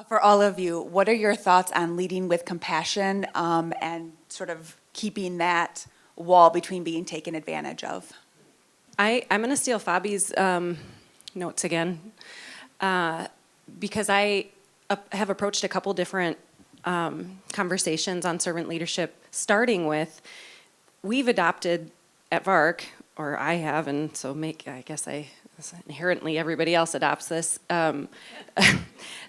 For all of you, what are your thoughts on leading with compassion and sort of keeping that wall between being taken advantage of? I'm going to steal Fabi's notes again because I have approached a couple different conversations on servant leadership, starting with we've adopted at VARC, or I have, and so I guess inherently everybody else adopts this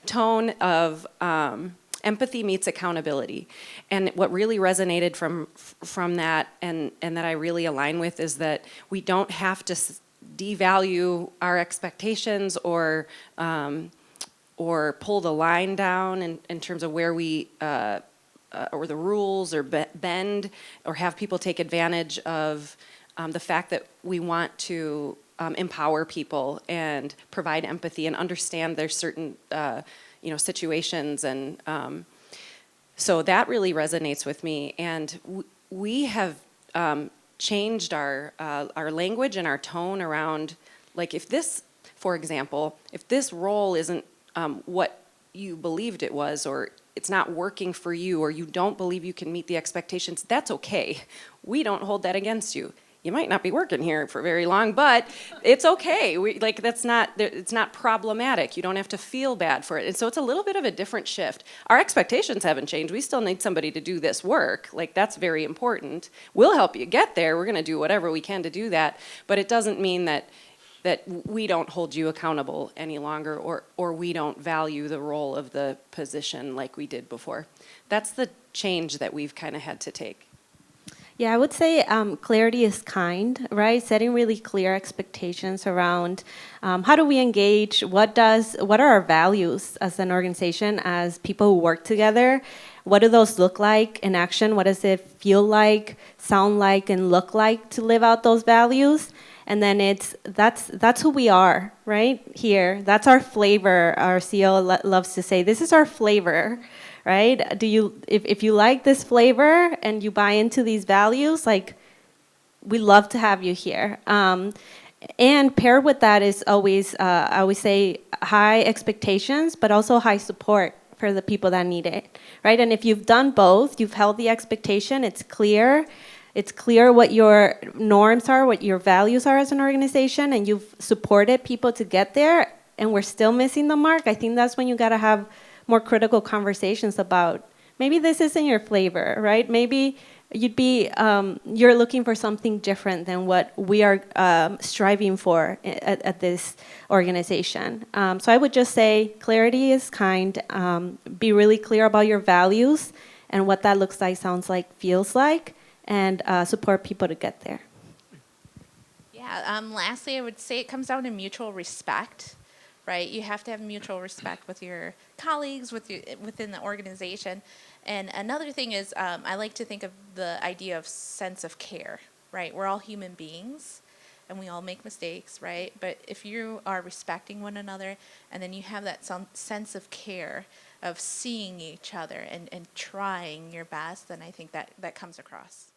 tone of empathy meets accountability. And what really resonated from that and that I really align with is that we don't have to devalue our expectations or pull the line down in terms of where we or the rules or bend or have people take advantage of the fact that we want to empower people and provide empathy and understand there's certain situations, and so that really resonates with me. And we have changed our language and our tone around, like, if this, for example, if this role isn't what you believed it was, or it's not working for you, or you don't believe you can meet the expectations, that's okay. We don't hold that against you. You might not be working here for very long, but it's okay. It's not problematic. You don't have to feel bad for it. And so it's a little bit of a different shift. Our expectations haven't changed. We still need somebody to do this work. Like, that's very important. We'll help you get there. We're going to do whatever we can to do that. But it doesn't mean that we don't hold you accountable any longer, or we don't value the role of the position like we did before. That's the change that we've kind of had to take. Yeah, I would say clarity is kind, right? Setting really clear expectations around how do we engage, what are our values as an organization, as people who work together? What do those look like in action? What does it feel like, sound like, and look like to live out those values? And then that's who we are, right? Here, that's our flavor. Our CEO loves to say, this is our flavor, right? If you like this flavor and you buy into these values, like, we love to have you here. And paired with that is always, I always say, high expectations, but also high support for the people that need it, right? And if you've done both, you've held the expectation, it's clear what your norms are, what your values are as an organization, and you've supported people to get there, and we're still missing the mark. I think that's when you got to have more critical conversations about maybe this isn't your flavor, right? Maybe you're looking for something different than what we are striving for at this organization. So I would just say clarity is kind. Be really clear about your values and what that looks like, sounds like, feels like, and support people to get there. Yeah, lastly, I would say it comes down to mutual respect, right? You have to have mutual respect with your colleagues, within the organization. And another thing is, I like to think of the idea of sense of care, right? We're all human beings, and we all make mistakes, right? But if you are respecting one another, and then you have that sense of care, of seeing each other and trying your best, then I think that comes across.